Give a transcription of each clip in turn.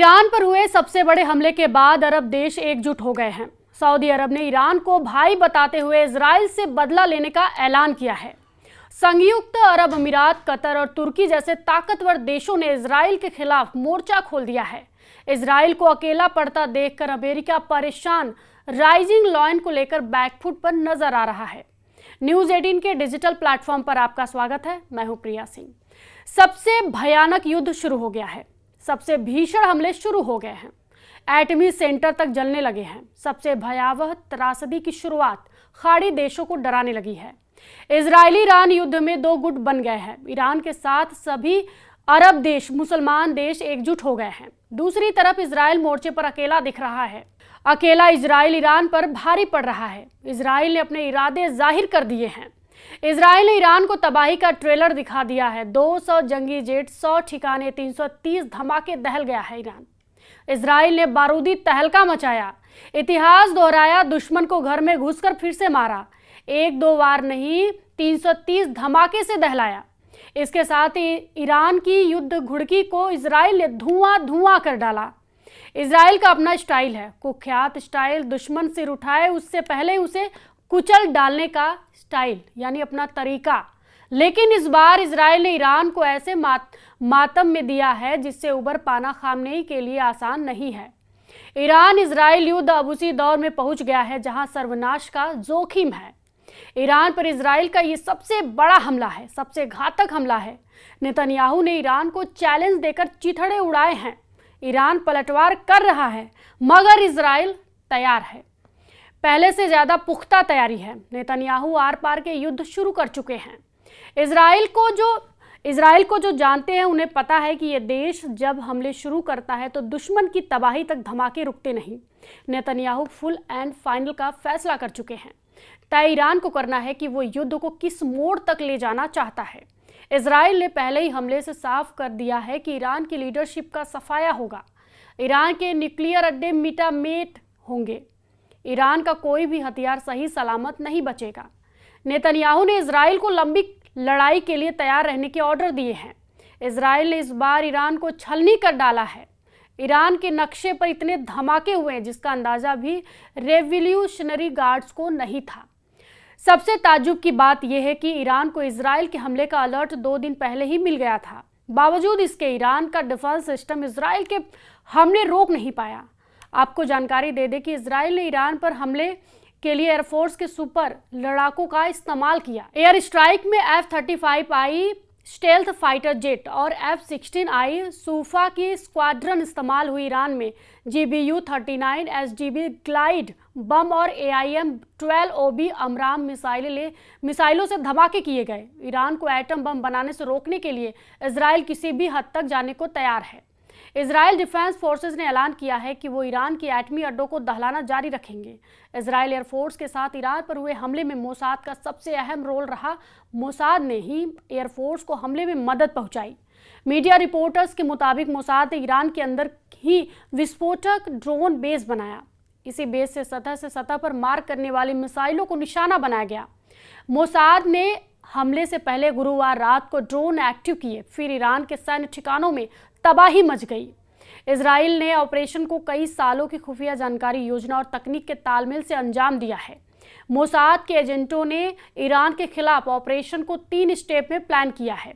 Iran पर हुए सबसे बड़े हमले के बाद अरब देश एकजुट हो गए हैं। सऊदी अरब ने ईरान को भाई बताते हुए इजराइल से बदला लेने का ऐलान किया है। संयुक्त अरब अमीरात, कतर और तुर्की जैसे ताकतवर देशों ने इजराइल के खिलाफ मोर्चा खोल दिया है। इजराइल को अकेला पड़ता देखकर अमेरिका परेशान राइजिंग लॉयन को लेकर बैकफुट पर नजर आ रहा है। न्यूज 18 के डिजिटल प्लेटफॉर्म पर आपका स्वागत है। मैं हूं प्रिया सिंह। सबसे भयानक युद्ध शुरू हो गया है। सबसे भीषण हमले शुरू हो गए हैं। एटमी सेंटर तक जलने लगे हैं। सबसे भयावह त्रासदी की शुरुआत खाड़ी देशों को डराने लगी है। इजरायली ईरान युद्ध में दो गुट बन गए हैं। ईरान के साथ सभी अरब देश, मुसलमान देश एकजुट हो गए हैं। दूसरी तरफ इजराइल मोर्चे पर अकेला दिख रहा है। अकेला इजराइल ईरान पर भारी पड़ रहा है। इजराइल ने अपने इरादे जाहिर कर दिए हैं। इजराइल ने ईरान को तबाही का ट्रेलर दिखा दिया है। 200 जंगी जेट, 100 ठिकाने, 330 धमाके दहल गया है ईरान। इजराइल ने बारूदी तहलका मचाया, इतिहास दोहराया, दुश्मन को घर में घुसकर फिर से मारा। एक दो बार नहीं, 330 धमाके से दहलाया। इसके साथ ही ईरान की युद्ध घुड़की को इजराइल ने धुआं धुआं कर डाला। इजराइल का अपना स्टाइल है, कुख्यात स्टाइल। दुश्मन सिर उठाए उससे पहले उसे कुचल डालने का स्टाइल, यानी अपना तरीका। लेकिन इस बार इजराइल ने ईरान को ऐसे मातम में दिया है जिससे उबर पाना खामनेई के लिए आसान नहीं है। ईरान इजराइल युद्ध अब उसी दौर में पहुंच गया है जहां सर्वनाश का जोखिम है। ईरान पर इजराइल का ये सबसे बड़ा हमला है, सबसे घातक हमला है। नेतन्याहू ने ईरान को चैलेंज देकर चिथड़े उड़ाए हैं। ईरान पलटवार कर रहा है, मगर इजराइल तैयार है। पहले से ज्यादा पुख्ता तैयारी है। नेतन्याहू आर पार के युद्ध शुरू कर चुके हैं। इजराइल को जो जानते हैं उन्हें पता है कि यह देश जब हमले शुरू करता है तो दुश्मन की तबाही तक धमाके रुकते नहीं। नेतन्याहू फुल एंड फाइनल का फैसला कर चुके हैं। तय ईरान को करना है कि वो युद्ध को किस मोड़ तक ले जाना चाहता है। इजराइल ने पहले ही हमले से साफ कर दिया है कि ईरान की लीडरशिप का सफाया होगा। ईरान के न्यूक्लियर अड्डे मिटामेट होंगे। ईरान का कोई भी हथियार सही सलामत नहीं बचेगा। नेतन्याहू ने इजराइल को लंबी लड़ाई के लिए तैयार रहने के ऑर्डर दिए हैं। इजराइल ने इस बार ईरान को छलनी कर डाला है। ईरान के नक्शे पर इतने धमाके हुए हैं जिसका अंदाजा भी रेवोल्यूशनरी गार्ड्स को नहीं था। सबसे ताज्जुब की बात यह है कि ईरान को इजराइल के हमले का अलर्ट 2 दिन पहले ही मिल गया था। बावजूद इसके ईरान का डिफेंस सिस्टम इजराइल के हमले रोक नहीं पाया। आपको जानकारी दे दें कि इजराइल ने ईरान पर हमले के लिए एयरफोर्स के सुपर लड़ाकों का इस्तेमाल किया। एयर स्ट्राइक में F-35I स्टेल्थ फाइटर जेट और F-16I सूफा की स्क्वाड्रन इस्तेमाल हुई। ईरान में GBU-39 SDB ग्लाइड बम और AIM-12OB अमराम मिसाइलों से धमाके किए गए। ईरान को एटम बम बनाने से रोकने के लिए इजराइल किसी भी हद तक जाने को तैयार है। इजराइल डिफेंस फोर्सेस ने ऐलान किया है कि वो ईरान की एटमी अड्डों को दहलाना जारी रखेंगे। इजराइल एयरफोर्स के साथ ईरान पर हुए हमले में मोसाद का सबसे अहम रोल रहा। मोसाद ने ही एयरफोर्स को हमले में मदद पहुंचाई। मीडिया रिपोर्टर्स के मुताबिक मोसाद ने ईरान के अंदर ही विस्फोटक ड्रोन बेस बनाया। इसी बेस से सतह पर मार करने वाली मिसाइलों को निशाना बनाया गया। मोसाद ने हमले से पहले गुरुवार रात को ड्रोन एक्टिव किए। फिर ईरान के सैन्य ठिकानों में तबाही मच गई। इजराइल ने ऑपरेशन को कई सालों की खुफिया जानकारी, योजना और तकनीक के तालमेल से अंजाम दिया है। मोसाद के एजेंटों ने ईरान के खिलाफ ऑपरेशन को 3 स्टेप में प्लान किया है।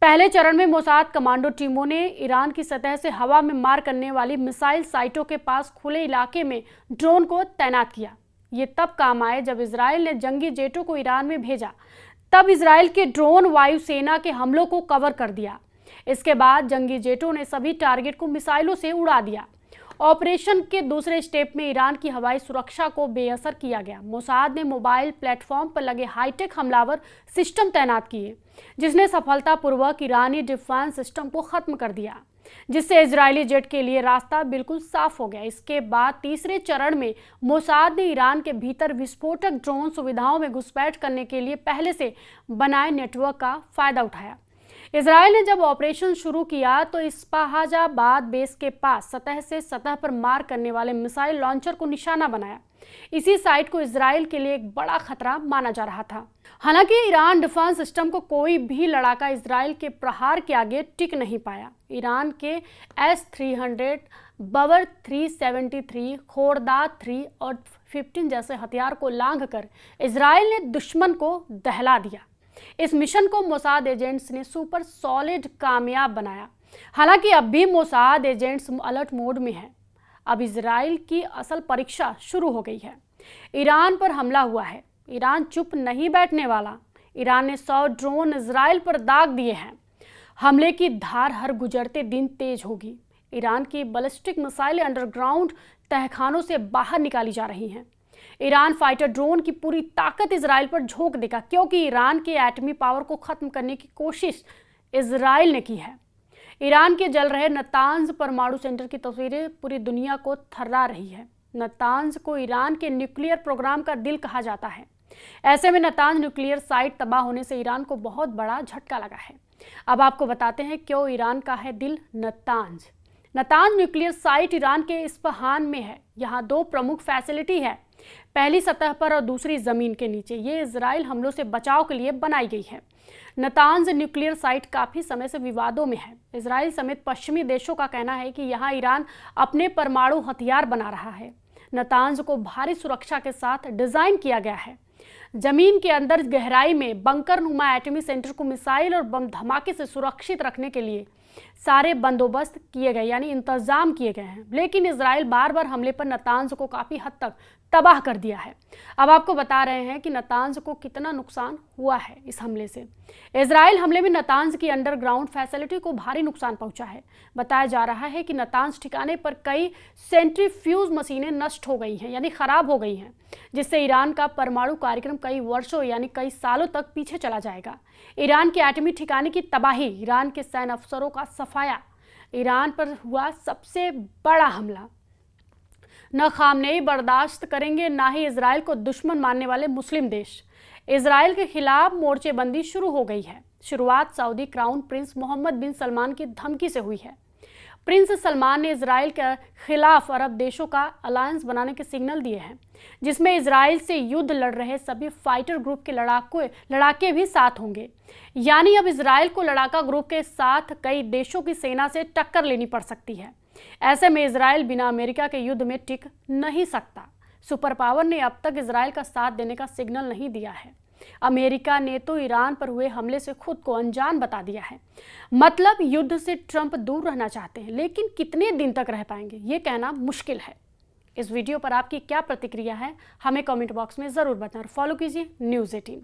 पहले चरण में मोसाद कमांडो टीमों ने ईरान की सतह से हवा में मार करने वाली मिसाइल साइटों के पास खुले इलाके में ड्रोन को तैनात किया। ये तब काम आए जब इजराइल ने जंगी जेटों को ईरान में भेजा। तब इजराइल के ड्रोन वायुसेना के हमलों को कवर कर दिया। इसके बाद जंगी जेटों ने सभी टारगेट को मिसाइलों से उड़ा दिया। ऑपरेशन के दूसरे स्टेप में ईरान की हवाई सुरक्षा को बेअसर किया गया। मोसाद ने मोबाइल प्लेटफॉर्म पर लगे हाईटेक हमलावर सिस्टम तैनात किए, जिसने सफलतापूर्वक ईरानी डिफेंस सिस्टम को खत्म कर दिया, जिससे इजरायली जेट के लिए रास्ता बिल्कुल साफ हो गया। इसके बाद तीसरे चरण में मोसाद ने ईरान के भीतर विस्फोटक ड्रोन सुविधाओं में घुसपैठ करने के लिए पहले से बनाए नेटवर्क का फायदा उठाया। इजराइल ने जब ऑपरेशन शुरू किया तो इस्पाहाजाबाद बेस के पास सतह से सतह पर मार करने वाले मिसाइल लॉन्चर को निशाना बनाया। इसी साइट को इजराइल के लिए एक बड़ा खतरा माना जा रहा था। हालांकि ईरान डिफेंस सिस्टम को कोई भी लड़ाका इजराइल के प्रहार के आगे टिक नहीं पाया। ईरान के S-300, बवर 373, खोरदाद 3 और 15 जैसे हथियार को लांघकर इजराइल ने दुश्मन को दहला दिया। इस मिशन को मोसाद एजेंट्स ने सुपर सॉलिड कामयाब बनाया। हालांकि अब भी मोसाद एजेंट्स अलर्ट मोड में है। अब इजराइल की असल परीक्षा शुरू हो गई है। ईरान पर हमला हुआ है। ईरान चुप नहीं बैठने वाला। ईरान ने 100 ड्रोन इजराइल पर दाग दिए हैं। हमले की धार हर गुजरते दिन तेज होगी। ईरान की बैलिस्टिक मिसाइलें अंडरग्राउंड तहखानों से बाहर निकाली जा रही हैं। ईरान फाइटर ड्रोन की पूरी ताकत इजराइल पर झोंक देगा, क्योंकि ईरान के एटमी पावर को खत्म करने की कोशिश इजराइल ने की है। ईरान के जल रहे नतांज परमाणु सेंटर की तस्वीरें पूरी दुनिया को थर्रा रही है। नतांज को ईरान के न्यूक्लियर प्रोग्राम का दिल कहा जाता है। ऐसे में नतांज न्यूक्लियर साइट तबाह होने से ईरान को बहुत बड़ा झटका लगा है। अब आपको बताते हैं क्यों ईरान का है दिल Natanz. Natanz nuclear site Iran के इस्फहान में है। यहाँ 2 प्रमुख फैसिलिटी है, पहली सतह पर और दूसरी जमीन के नीचे। ये इजराइल हमलों से बचाव के लिए बनाई गई है। नतांज न्यूक्लियर साइट काफी समय से विवादों में है। इजराइल समेत पश्चिमी देशों का कहना है कि यहाँ ईरान अपने परमाणु हथियार बना रहा है। नतांज को भारी सुरक्षा के साथ डिजाइन किया गया है। जमीन के अंदर गहराई में बंकर नुमा एटमी सेंटर को मिसाइल और बम धमाके से सुरक्षित रखने के लिए सारे बंदोबस्त किए गए, यानी इंतजाम किए गए हैं। लेकिन इजराइल बार बार हमले पर नतांज को काफी हद तक तबाह कर दिया है। अब आपको बता रहे हैं कि नतांज को कितना नुकसान हुआ है इस हमले से। इजराइल हमले में नतांज की अंडरग्राउंड फैसिलिटी को भारी नुकसान पहुंचा है। बताया जा रहा है कि नतांज ठिकाने पर कई सेंट्रीफ्यूज मशीनें नष्ट हो गई हैं, यानी खराब हो गई हैं, जिससे ईरान का परमाणु कार्यक्रम कई वर्षों यानी कई सालों तक पीछे चला जाएगा। ईरान के एटमी ठिकाने की तबाही, ईरान के सैन्य अफसरों का सफाया, ईरान पर हुआ सबसे बड़ा हमला। न खामनेई बर्दाश्त करेंगे, ना ही इजराइल को दुश्मन मानने वाले मुस्लिम देश। इजराइल के खिलाफ मोर्चेबंदी शुरू हो गई है। शुरुआत सऊदी क्राउन प्रिंस मोहम्मद बिन सलमान की धमकी से हुई है। प्रिंस सलमान ने इजराइल के खिलाफ अरब देशों का अलायंस बनाने के सिग्नल दिए हैं, जिसमें इजराइल से युद्ध लड़ रहे सभी फाइटर ग्रुप के लड़ाके भी साथ होंगे। यानी अब इजराइल को लड़ाका ग्रुप के साथ कई देशों की सेना से टक्कर लेनी पड़ सकती है। ऐसे में इजराइल बिना अमेरिका के युद्ध में टिक नहीं सकता। सुपर पावर ने अब तक इजराइल का साथ देने का सिग्नल नहीं दिया है। अमेरिका ने तो ईरान पर हुए हमले से खुद को अनजान बता दिया है। मतलब युद्ध से ट्रंप दूर रहना चाहते हैं, लेकिन कितने दिन तक रह पाएंगे ये कहना मुश्किल है। इस वीडियो पर आपकी क्या प्रतिक्रिया है, हमें कमेंट बॉक्स में जरूर बताएं और फॉलो कीजिए न्यूज़ 18।